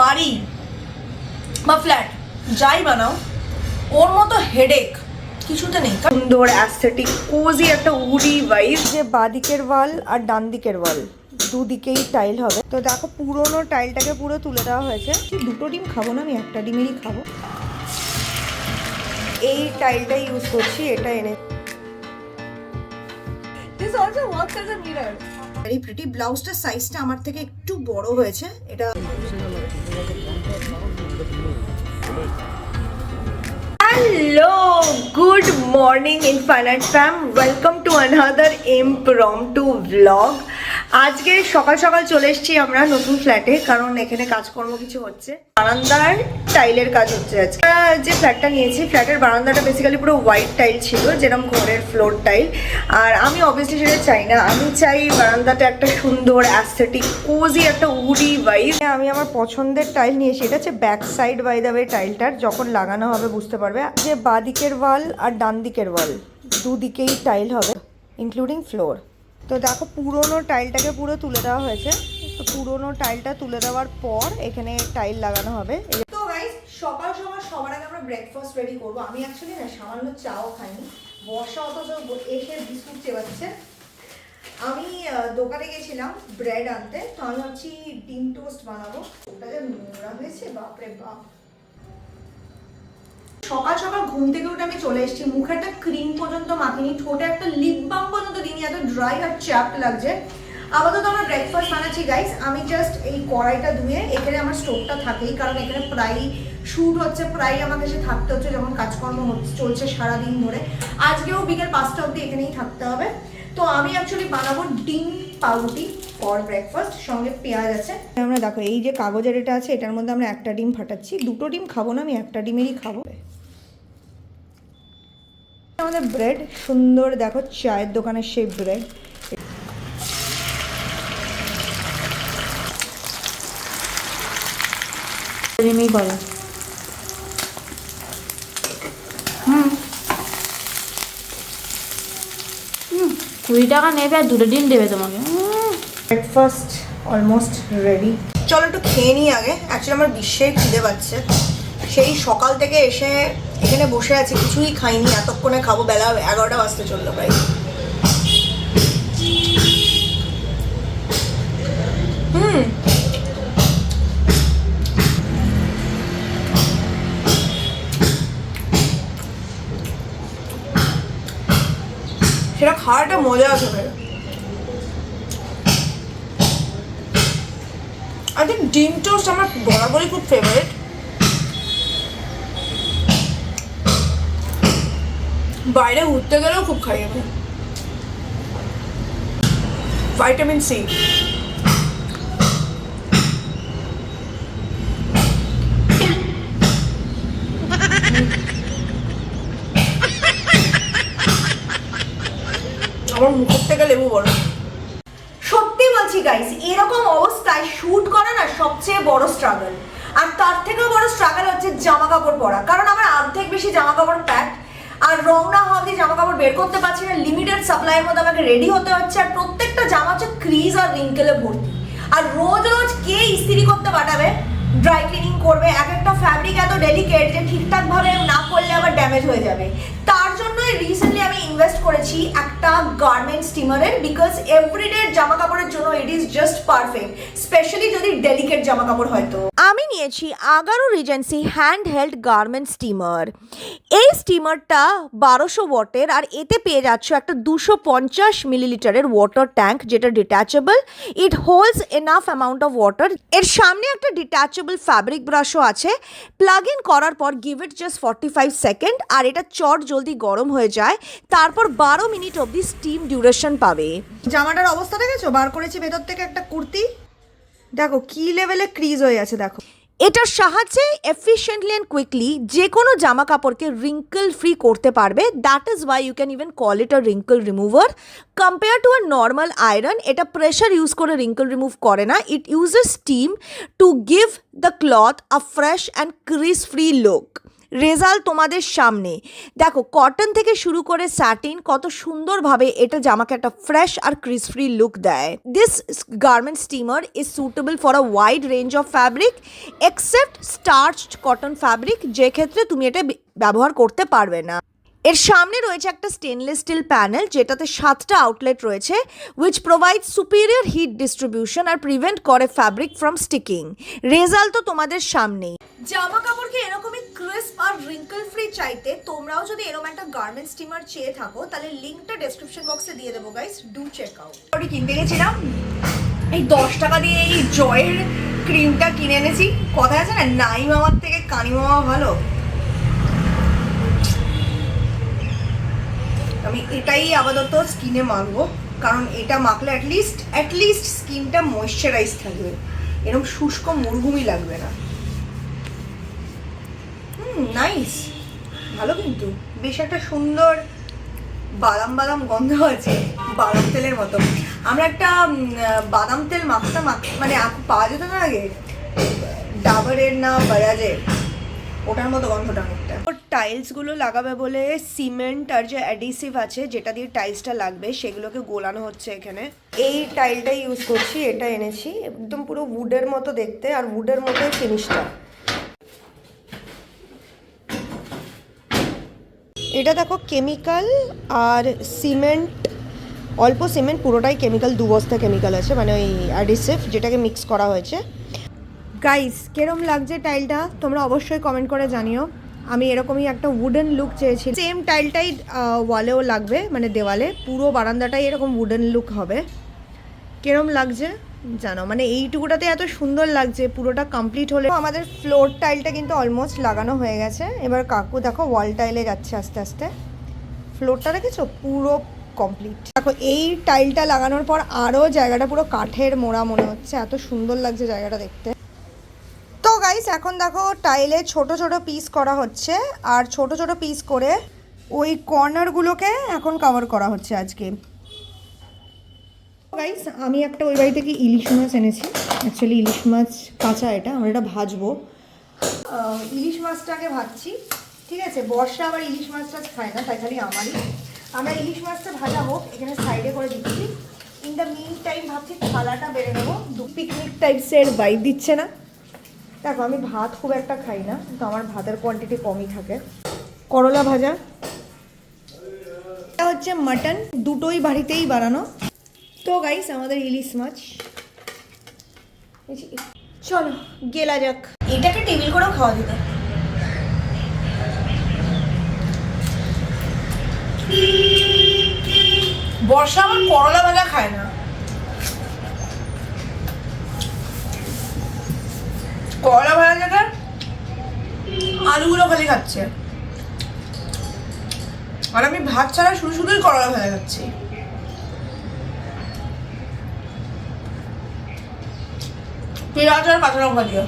বাড়ি বা ফ্ল্যাট যাই বানাও ওর মতো হেডেক কিছুতে নেই। সুন্দর অ্যাস্থেটিক কোজি একটা উডি ভাইব, যে বাঁদিকের ওয়াল আর ডান দিকের ওয়াল দুদিকেই টাইল হবে। তো দেখো পুরোনো টাইলটাকে পুরো তুলে দেওয়া হয়েছে। দুটো ডিম খাবো না, আমি একটা ডিমেরই খাবো। এই টাইলটাই ইউজ করছি, এটা এনে this also works as a mirror. Very pretty. ব্লাউজটার সাইজটা আমার থেকে একটু বড় হয়েছে। এটা hello, good morning infinite fam, welcome to another impromptu blog. আজকে সকাল সকাল চলে এসেছি আমরা নতুন ফ্ল্যাটে, কারণ এখানে কাজকর্ম কিছু হচ্ছে। বারান্দার টাইলের কাজ হচ্ছে আজকে। যে ফ্ল্যাটটা নিয়েছি, ফ্ল্যাটের বারান্দাটা বেসিক্যালি পুরো হোয়াইট টাইল ছিল, যেরকম ঘরের ফ্লোর টাইল। আর আমি অবভিয়াসলি সেটা চাই না, আমি চাই বারান্দাটা একটা সুন্দর অ্যাস্থেটিক কোজি একটা উডি ভাইব। আমি আমার পছন্দের টাইল নিয়েছি, এটা হচ্ছে back side by the way টাইলটার। যখন লাগানো হবে বুঝতে পারবে যে বাঁদিকের ওয়াল আর ডান দিকের ওয়াল দুদিকেই টাইল হবে, ইনক্লুডিং ফ্লোর। তো দেখো পুরোনো টাইলটাকে পুরো তুলে দেওয়া হয়েছে। তো পুরোনো টাইলটা তুলে দেওয়ার পর এখানে টাইল লাগানো হবে। তো গাইস, সকাল সকাল সবার আগে আমরা ব্রেকফাস্ট রেডি করবো। আমি অ্যাকচুয়ালি না সামান্য চাও খাইনি, বর্ষা অথচ এসে বিস্কুট চেবাচ্ছে। আমি দোকানে গেছিলাম ব্রেড আনতে, তো আমি ভাবছি ডিম টোস্ট বানাবো। ওটা যে নোংরা হয়েছে, বাপরে বাপ। সকাল সকাল ঘুম থেকে উঠে আমি চলে এসেছি, মুখে একটা ক্রিম পর্যন্ত মাখিনি, ঠোঁটে একটা লিপ বাম পর্যন্ত দিইনি, এত ড্রাই আর চ্যাপ লাগছে। আপাতত আমরা ব্রেকফাস্ট বানাচ্ছি গাইস। আমি জাস্ট এই কড়াইটা ধুয়ে, এখানে আমার স্টোভটা থাকেই, কারণ এখানে প্রায় শ্যুট হচ্ছে, প্রায় আমাকে এসে থাকতে হচ্ছে যখন কাজকর্ম চলছে সারাদিন ধরে। আজকেও বিকেল 5টা অবধি এখানেই থাকতে হবে। তো আমি অ্যাকচুয়ালি বানাবো ডিম পাউরুটি ফর ব্রেকফাস্ট, সঙ্গে পেঁয়াজ আছে। আমরা দেখো এই যে কাগজের এটা আছে, এটার মধ্যে আমরা একটা ডিম ফাটাচ্ছি। দুটো ডিম খাবো না, আমি একটা ডিমেরই খাবো। আমাদের ব্রেড সুন্দর, দেখো চায়ের দোকানের সেই ব্রেড। কুড়ি টাকা নেবে আর দুটো ডিম দেবে তোমাকে। Breakfast almost ready. চলো একটু খেয়ে নিই আগে। অ্যাকচুয়ালি আমার বিশ্বের খিদে পাচ্ছে, সেই সকাল থেকে এসে এখানে বসে আছি, কিছুই খাইনি। এতক্ষণে খাবো, বেলা 11টা বাজতে চললো প্রায়। সেটা খাওয়াটা মজা আছে ভাই। আই থিঙ্ক ডিম টোস্ট আমার বরাবরই খুব ফেভারিট। বাইরে ঘুরতে গেলেও খুব খাই আমি। Vitamin C. আমার মুখের থেকে লেবু বড়। সত্যি বলছি গাইস, এরকম অবস্থায় শুট করা না সবচেয়ে বড় স্ট্রাগল। আর তার থেকেও বড় স্ট্রাগল হচ্ছে জামা কাপড় পরা, কারণ আমার অর্ধেক বেশি জামা কাপড় প্যাক। আর রং না হওয়া দিয়ে জামা কাপড় বের করতে পারছি না, লিমিটেড সাপ্লাইয়ের মধ্যে আমাকে রেডি হতে হচ্ছে। আর প্রত্যেকটা জামা হচ্ছে ক্রিজ আর রিঙ্কেলে ভর্তি। আর রোজ রোজ কে ইস্ত্রি করতে পাঠাবে, ড্রাই ক্লিনিং করবে? এক একটা ফ্যাব্রিক এত ডেলিকেট যে ঠিকঠাকভাবে না করলে আবার ড্যামেজ হয়ে যাবে। তার জন্যই রিসেন্টলি আমি ইনভেস্ট করেছি একটা গার্মেন্ট স্টিমারের, বিকজ এভরিডে জামা কাপড়ের জন্য it is just perfect, specially যদি ডেলিকেট জামা কাপড় হয়। তো আমি নিয়েছি AGARO regency handheld garment steamer. এই স্টিমারটা 1200 ওয়াটের, আর এতে পেয়ে যাচ্ছ একটা 250 মিলিলিটারের ওয়াটার ট্যাঙ্ক, যেটা detachable. It holds enough amount of water. এর সামনে একটা ডিট্যাচেবল ফ্যাব্রিক ব্রাশও আছে। প্লাগ ইন করার পর গিভ ইট জাস্ট 45 সেকেন্ড, আর এটা চট জলদি গরম হয়ে যায়। তারপর 12 মিনিট অবধি স্টিম ডিউরেশন পাবে। জামাটার অবস্থা দেখেছো? বার করেছি ভেতর থেকে একটা কুর্তি, দেখো কি লেভেলে ক্রিজ হয়ে আছে। দেখো এটার সাহায্যে এফিশিয়েন্টলি অ্যান্ড কুইকলি যে কোনো জামা কাপড়কে রিঙ্কল ফ্রি করতে পারবে। That is why you can even call it a wrinkle remover. Compare to a normal iron, এটা প্রেশার ইউজ করে রিঙ্কল রিমুভ করে না। It uses steam to give the cloth a fresh and crease free look. Result তোমাদের সামনে। দেখো cotton থেকে শুরু করে স্যাটিন কত সুন্দরভাবে এটা জামাকে একটা ফ্রেশ আর ক্রিস ফ্রি লুক দেয়। This garment steamer is suitable for a wide range of fabric except starched cotton fabric, যে ক্ষেত্রে তুমি এটা ব্যবহার করতে পারবে না। এর সামনে রয়েছে একটা স্টেনলেস স্টিল প্যানেল যেটাতে 7টা আউটলেট রয়েছে, which provide superior heat distribution আর প্রিভেন্ট করে ফ্যাব্রিক ফ্রম স্টিকিং। রেজাল্ট তো তোমাদের সামনেই। জামা কাপড়কে এরকমই ক্রিস্প আর রিঙ্কল ফ্রি চাইতে তোমরাও যদি এরকম একটা গার্মেন্ট স্টিমার চেয়ে থাকো তাহলে লিঙ্কটা ডেসক্রিপশন বক্সে দিয়ে দেবো গাইস, ডু চেক আউট। আমি কিনতে গেছিলাম, এই 10 টাকা দিয়ে এই জয়ের ক্রিমটা কিনে এনেছি। কথা আছে না, নাই মামার থেকে কানি মামা ভালো। আমি এটাই আপাতত স্কিনে মাখবো, কারণ এটা মাখলে অ্যাটলিস্ট স্কিনটা ময়েশ্চারাইজ থাকবে, এরকম শুষ্ক মরুভূমি লাগবে না। নাইস, ভালো, কিন্তু বেশ একটা সুন্দর বাদাম বাদাম গন্ধ আছে, বাদাম তেলের মতো। আমরা একটা বাদাম তেল মানে পাওয়া যেত না আগে, ডাবরের না বাজাজের, ওটার মতো গন্ধটা অনেকটা। টাইলসগুলো লাগাবে বলে সিমেন্ট আর যে অ্যাডিসিভ আছে যেটা দিয়ে টাইলসটা লাগবে সেগুলোকে গোলানো হচ্ছে এখানে। এই টাইলটাই ইউজ করছি, এটা এনেছি, একদম পুরো উডের মতো দেখতে আর উডের মতোই ফিনিশটা। এটা দেখো কেমিক্যাল আর সিমেন্ট, অল্প সিমেন্ট, পুরোটাই কেমিক্যাল, 2 বস্তা কেমিক্যাল আছে, মানে ওই অ্যাডিসিভ যেটাকে মিক্স করা হয়েছে। গাইস কেরম লাগছে টাইলটা তোমরা অবশ্যই কমেন্ট করে জানিও। আমি এরকমই একটা উডেন লুক চেয়েছি, সেম টাইলটাই ওয়ালেও লাগবে, মানে দেওয়ালে পুরো বারান্দাটাই এরকম উডেন লুক হবে। কেরম লাগছে জানো, মানে এইটুকুটাতে এত সুন্দর লাগছে, পুরোটা কমপ্লিট হলে। আমাদের ফ্লোর টাইলটা কিন্তু অলমোস্ট লাগানো হয়ে গেছে, এবার কাকু দেখো ওয়াল টাইলে যাচ্ছে আস্তে আস্তে। ফ্লোরটা দেখেছো পুরো কমপ্লিট। দেখো এই টাইলটা লাগানোর পর আরও জায়গাটা পুরো কাঠের মোড়া মনে হচ্ছে, এত সুন্দর লাগছে জায়গাটা দেখতে। তো গাইস এখন দেখো টাইলে ছোট ছোট পিস করা হচ্ছে, আর ছোট ছোট পিস করে ওই কর্নারগুলোকে এখন কভার করা হচ্ছে আজকে। গাইস আমি একটা ওই বাড়ি থেকে ইলিশ মাছ এনেছি, অ্যাকচুয়ালি ইলিশ মাছ কাঁচা, এটা আমরা এটা ভাজবো। ইলিশ মাছটাকে ভাজছি, ঠিক আছে। বর্ষা আবার ইলিশ মাছটা খায় না, তাই খালি আমারই। আমরা ইলিশ মাছটা ভাজা হোক এখানে সাইডে করে দিচ্ছি। ইন দ্য মিন টাইম ভাবছি থালাটা বেড়ে নেবো, পিকনিক টাইপসের বাইট দিচ্ছে না। দেখো আমি ভাত খুব একটা খাই না, তো আমার ভাতের কোয়ান্টিটি কমই থাকে। করলা ভাজা, এটা হচ্ছে মাটন, দুটোই বাড়িতেই বানানো। তো গাইস আমাদের ইলিশ মাছ, চলো গেলা যাক। এটাকে টেবিল করেও খাওয়া যেত। বর্ষা আমার করলা ভাজা খায় না, করলা ভাজাটা আলুগুলো খালি খাচ্ছে, আর আমি ভাত ছাড়া শুধুই করলা ভাজা খাচ্ছি। পেঁয়াজ আর কাঁচা লঙ্কা দিয়ে।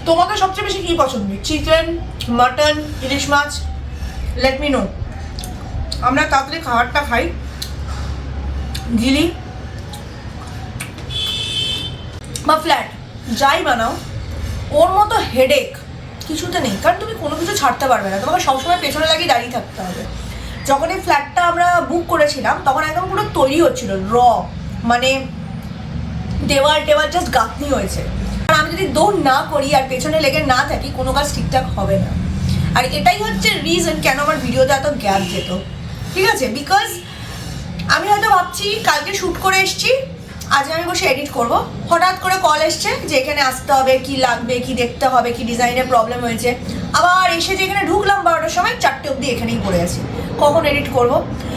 তোমাদের সবচেয়ে বেশি কি পছন্দ, চিকেন, মাটন, ইলিশ মাছ? Let me know. আমরা তাড়াতাড়ি খাবারটা খাই, গিলি বা ফ্ল্যাট যাই বানাও, ওর মতো হেডেক কিছুতে নেই, কারণ তুমি কোনো কিছু ছাড়তে পারবে না, তোমাকে সবসময় পেছনে লাগিয়ে দাঁড়িয়ে থাকতে হবে। যখন এই ফ্ল্যাটটা আমরা বুক করেছিলাম তখন একদম পুরো তৈরি হচ্ছিল, মানে দেওয়াল জাস্ট গাঁথনি হয়েছে। আর আমি যদি দৌড় না করি আর পেছনে লেগে না থাকি, কোনো কাজ ঠিকঠাক হবে না। আর এটাই হচ্ছে রিজন কেন আমার ভিডিওতে এত গ্যাপ যেত, ঠিক আছে। বিকজ আমি হয়তো ভাবছি কালকে শ্যুট করে এসছি, আজ আমি বসে এডিট করব, হঠাৎ করে কল এসছে যে এখানে আসতে হবে, কি লাগবে, কি দেখতে হবে, কি ডিজাইনের প্রবলেম হয়েছে। আবার এসে যে এখানে ঢুকলাম 12টার সময়, 4টে অবধি এখানেই পড়ে আছি, কখন এডিট করব।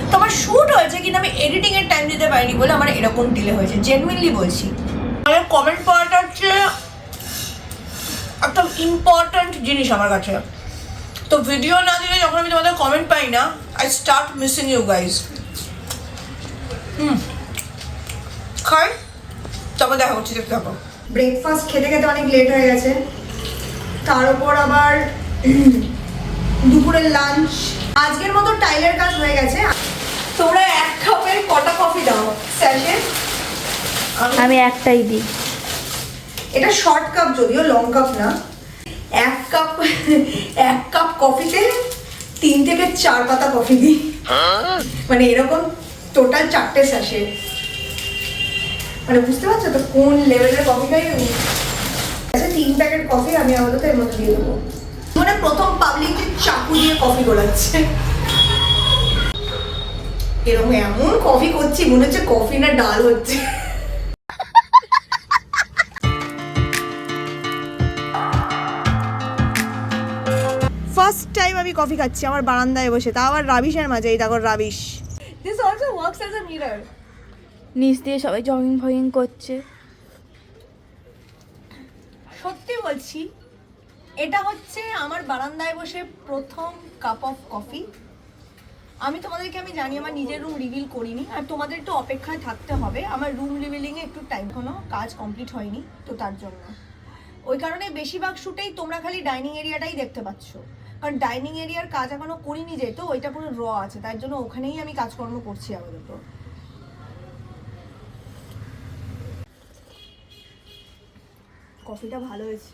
তো আমার শ্যুট হয়েছে কিন্তু আমি এডিটিংয়ের টাইম দিতে পারিনি বলে আমার এরকম ডিলে হয়েছে, জেনুইনলি বলছি। আমার কমেন্ট পড়াটা হচ্ছে একটা ইম্পর্ট্যান্ট জিনিস আমার কাছে। তো ভিডিও না দিলে যখন আমি তোমাদের কমেন্ট পাই না, I start missing you guys. খাই, তবে দেখা করছি, দেখতে থাকো। ব্রেকফাস্ট খেতে খেতে অনেক লেট হয়ে গেছে, তার উপর আবার দুপুরের লাঞ্চ। আজকের মতো টাইলের কাজ হয়ে গেছে। তোমরা 1 কাপে তোমাদের কটা কফি দাও স্যাশে? আমি একটাই দিই। এটা শর্ট কাপ, যদিও লং কাপ না। এক কাপ কফিতে 3 থেকে 4 পাতা কফি দিই, মানে এরকম টোটাল 4টে স্যাশে। মানে বুঝতে পারছো তো কোন লেভেলের কফি খাই আমি। আচ্ছা 3 প্যাকেট কফি আমি আপাতত এর মধ্যে দিয়ে দেবো। মানে প্রথম পাবলিকলি চাকু দিয়ে কফি গোলাচ্ছে। এরকম এমন কফি করছি মনে হচ্ছে কফি না ডাল হচ্ছে। ফার্স্ট টাইম আমি কফি খাচ্ছি আমার বারান্দায় বসে, তা আবার রাবিশের মাঝে। এই দেখো rubbish. This also works as a mirror. নিচ দিয়ে সবাই জগিং ফগিং করছে। সত্যি বলছি, এটা হচ্ছে আমার বারান্দায় বসে প্রথম কাপ অফ কফি। আমি তোমাদেরকে আমি জানি আমার নিজের রুম রিভিল করিনি, আর তোমাদের একটু অপেক্ষায় থাকতে হবে। আমার রুম রিভিলিংয়ে একটু টাইম, কোনো কাজ কমপ্লিট হয়নি তো তার জন্য। ওই কারণে বেশিরভাগ শুটেই তোমরা খালি ডাইনিং এরিয়াটাই দেখতে পাচ্ছ, কারণ ডাইনিং এরিয়ার কাজ এখনো করিনি যেহেতু ওইটা পুরো র আছে, তার জন্য ওখানেই আমি কাজকর্ম করছি আপাতত। কফিটা ভালো হয়েছে,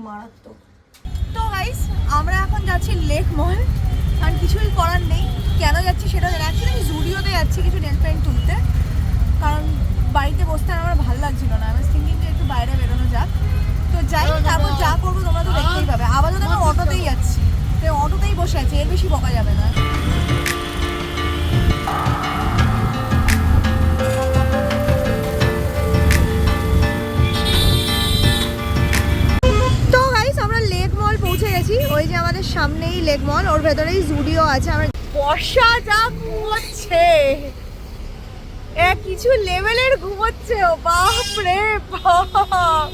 মারাত্মক। তো গাইস আমরা এখন যাচ্ছি লেক মল, কারণ কিছুই করার নেই। কেন যাচ্ছি সেটা অ্যাকচুয়ালি আমি জুডিওতে যাচ্ছি কিছু নেল পেন্ট তুলতে, কারণ বাড়িতে বসতে আমার ভালো লাগছিল না। আমি থিঙ্কিং যে একটু বাইরে বেরোনো যাক, তো যাই। তারপর যা করবো তোমরা তো দেখতেই পাবে। আপাতত আমি অটোতেই যাচ্ছি, তো অটোতেই বসে আছি, এর বেশি বকা যাবে না। তো গাইস আমরা লেক মল পৌঁছে গেছি। ওই যে আমাদের সামনেই লেক মল, ওর ভেতরেই জুডিও আছে। আমার বর্ষা যা ঘুমোচ্ছে, কিছু লেভেলের ঘুমোচ্ছে ও, বাপ রে বাপ।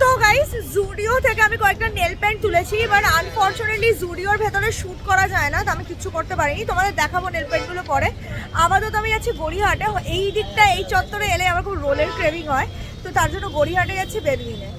তো গাইস জুডিও থেকে আমি কয়েকটা নেল পেন্ট তুলেছি, বাট আনফরচুনেটলি জুডিওর ভেতরে শ্যুট করা যায় না, তো আমি কিচ্ছু করতে পারিনি। তোমাদের দেখাবো নেল পেন্টগুলো পরে। আপাতত আমি যাচ্ছি গড়িয়াহাটে। এই দিকটা এই চত্বরে এলে আমার খুব রোলের ক্রেভিং হয়, তো তার জন্য গড়িয়াহাটে যাচ্ছি বেদুইনে।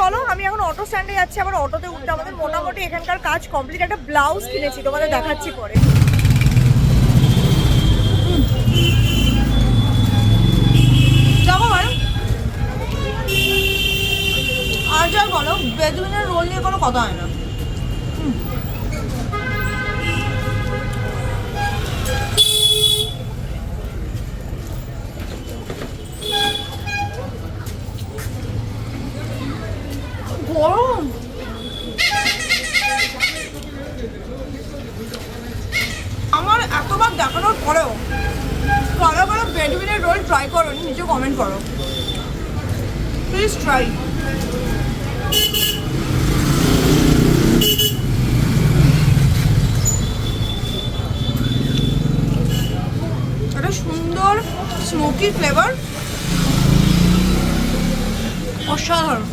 চলো আমি এখন অটো স্ট্যান্ডে যাচ্ছি, আবার অটোতে উঠতে। আমাদের মোটামুটি এখানকার কাজ কমপ্লিট। একটা ব্লাউজ কিনেছি, তোমাদের দেখাচ্ছি পরে। যাবো ভাই, আর যা বলো বেদুইনের রোল নিয়ে কোনো কথা হয় না। গরম আমার এতবার দেখানোর পরেও কারো কারো বেডুইনের রোল ট্রাই করো, নিচে কমেন্ট করো, প্লিজ ট্রাই। একটা সুন্দর স্মোকি ফ্লেভার, অসাধারণ।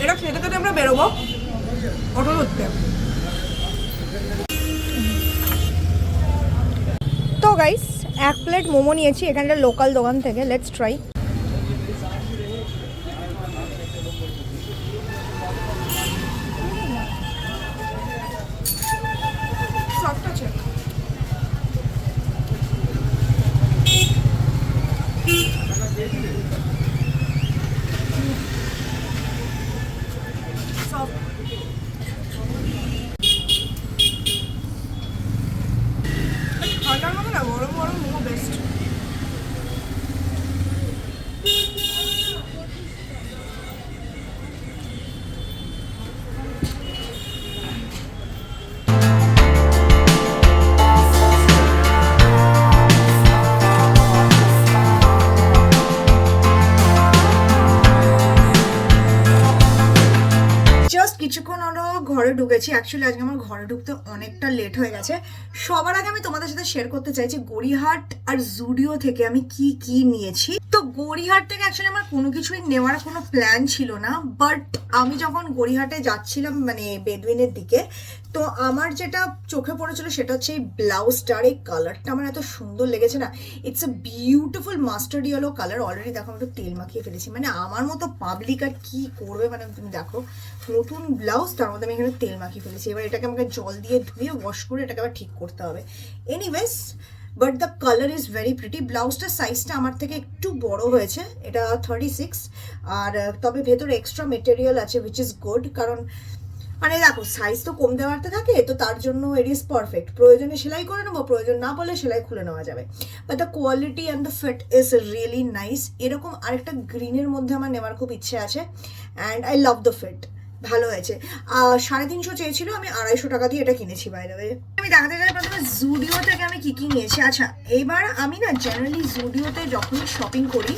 এটা খেতে খেতে আমরা বেরোবো অটো ধরতে। তো গাইস 1 প্লেট মোমো নিয়েছি এখানটা লোকাল দোকান থেকে, লেটস ট্রাই। সফট আছে। ঠান্ডার মতো না, গরম গরম মোমো বেস্ট। ঘরে ঢুকেছি। অ্যাকচুয়ালি আজকে আমার ঘরে ঢুকতে অনেকটা লেট হয়ে গেছে। সবার আগে আমি তোমাদের সাথে শেয়ার করতে চাইছি গড়িয়াহাট আর জুডিও থেকে আমি কি কি নিয়েছি। তো গড়িয়াহাট থেকে অ্যাকচুয়ালি আমার কোনো কিছুই নেওয়ার কোনো প্ল্যান ছিল না, বাট আমি যখন গড়িয়াহাটে যাচ্ছিলাম মানে বেদুইনের দিকে, তো আমার যেটা চোখে পড়েছিল সেটা হচ্ছে এই ব্লাউজটার এই কালারটা আমার এত সুন্দর লেগেছে না। It's a beautiful mustard yellow colour. Already দেখো আমি একটু তেল মাখিয়ে ফেলেছি, মানে আমার মতো পাবলিক আর কি করবে, মানে তুমি দেখো নতুন ব্লাউজ তার মধ্যে আমি এখানে তেল মাখিয়ে ফেলেছি। এবার এটাকে আমাকে জল দিয়ে ধুয়ে ওয়াশ করে এটাকে আবার ঠিক করতে হবে। Anyways, but the colour is very pretty. ব্লাউজটার সাইজটা আমার থেকে একটু বড় হয়েছে, এটা 36, আর তবে ভেতরে এক্সট্রা মেটেরিয়াল আছে উইচ ইজ গুড, কারণ মানে দেখো সাইজ তো কমতে বাড়তে থাকে, তো তার জন্য ইট ইজ পারফেক্ট। প্রয়োজনে সেলাই করে নেবো, প্রয়োজন না পড়লে সেলাই খুলে নেওয়া যাবে। But the quality and the fit is really nice. এরকম আরেকটা গ্রিনের মধ্যে আমার নেওয়ার খুব ইচ্ছে আছে, and I love the fit, ভালো হয়েছে। 350 চেয়েছিল, আমি 250 টাকা দিয়ে এটা কিনেছি। বাই দ্য ওয়ে, আমি দেখাতে চাই প্রথমে জুডিও থেকে আমি কি কি নিয়েছি। আচ্ছা, এবার আমি না জেনারেলি জুডিওতে যখনই শপিং করি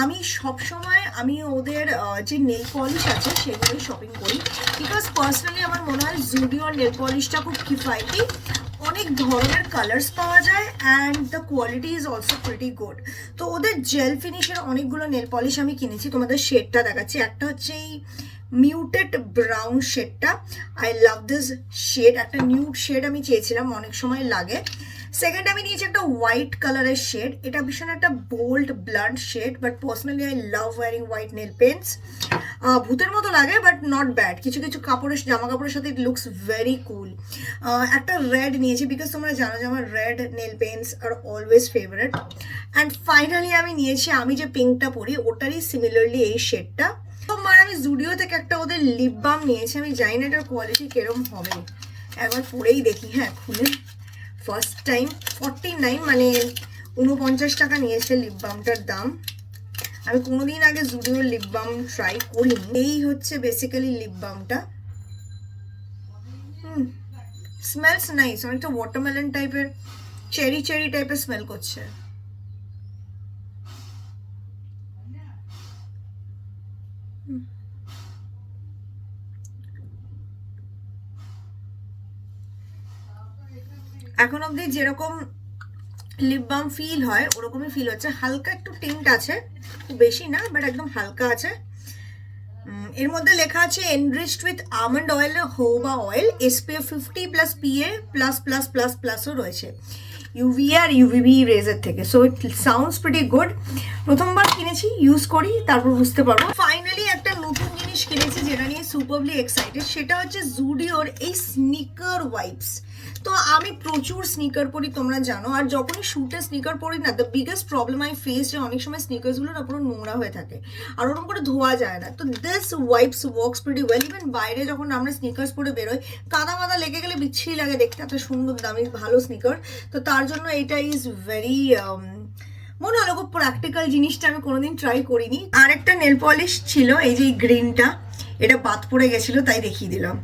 আমি সবসময় আমি ওদের যে নেল পলিশ আছে সেগুলোই শপিং করি, বিকজ পার্সোনালি আমার মনে হয় জুডিওর নেল পলিশটা খুব কিফাইটি। অনেক ধরনের কালার্স পাওয়া যায় and the quality is also pretty good. তো ওদের জেল ফিনিশের অনেকগুলো নেল পলিশ আমি কিনেছি, তোমাদের শেডটা দেখাচ্ছি। একটা হচ্ছে এই মিউটেড ব্রাউন শেডটা, আই লাভ দিস শেড। একটা নিউড শেড আমি চেয়েছিলাম, অনেক সময় লাগে। সেকেন্ড আমি নিয়েছি একটা হোয়াইট কালারের শেড, এটা ভীষণ একটা bold blunt shade, but personally I love wearing white nail paints. ভূতের মতো লাগে বাট নট ব্যাড, কিছু কিছু কাপড়ের জামা কাপড়ের সাথে ইট লুকস ভেরি কুল। একটা রেড নিয়েছি, বিকজ তোমরা জানো যে আমার রেড নেল পেন্টস আর অলওয়েজ ফেভারিট। অ্যান্ড ফাইনালি আমি নিয়েছি, আমি যে পিঙ্কটা পরি ওটারই সিমিলারলি এই শেডটা। তোমার আমি জুডিও থেকে একটা ওদের লিপ বাম নিয়েছি, আমি জানি না এটার কোয়ালিটি কিরম হবে, একবার পরেই দেখি। হ্যাঁ, খুলে ফার্স্ট টাইম 49, মানে 49 টাকা নিয়েছে লিপ বামটার দাম। আমি কোনোদিন আগে জুডিওর লিপ বাম ট্রাই করিনি। এই হচ্ছে বেসিক্যালি লিপ বামটা। স্মেলস নাইস, অনেকটা ওয়াটারমেলন টাইপের, চেরি চেরি টাইপের স্মেল করছে। এখন অবধি যেরকম লিপ বাম ফিল হয় ওরকমই ফিল হচ্ছে, হালকা একটু টিন্ট আছে, খুব বেশি না বাট একদম হালকা আছে। এর মধ্যে লেখা আছে enriched with almond oil, jojoba oil, SPF 50 plus PA plus plus plus প্লাসও রয়েছে UVA আর UVB রেজের থেকে। So it sounds pretty good. প্রথমবার কিনেছি, ইউজ করি, তারপর বুঝতে পারবো। ফাইনালি একটা নতুন জিনিস কিনেছি যেটা নিয়ে সুপারলি এক্সাইটেড, সেটা হচ্ছে জুডিওর এই স্নিকার ওয়াইপস। তো আমি প্রচুর স্নিকার পরি তোমরা জানো, আর যখনই শুটে স্নিকার পরি না, the biggest problem I face যে অনেক সময় স্নিকার্সগুলো না পুরো নোংরা হয়ে থাকে আর ওরকম করে ধোয়া যায় না। তো this wipes works pretty well. Even বাইরে যখন আমরা স্নিকার্স পরে বেরোই, কাদা মাদা লেগে গেলে বিচ্ছিরি লাগে দেখতে, এত সুন্দর দামি ভালো স্নিকার। তো তার জন্য এটা ইজ ভেরি মনে হলো খুব প্র্যাকটিক্যাল জিনিসটা, আমি কোনোদিন ট্রাই করিনি। আর একটা নেল পলিশ ছিল এই যে গ্রিনটা, এটা বাদ পড়ে গেছিলো তাই দেখিয়ে দিলাম।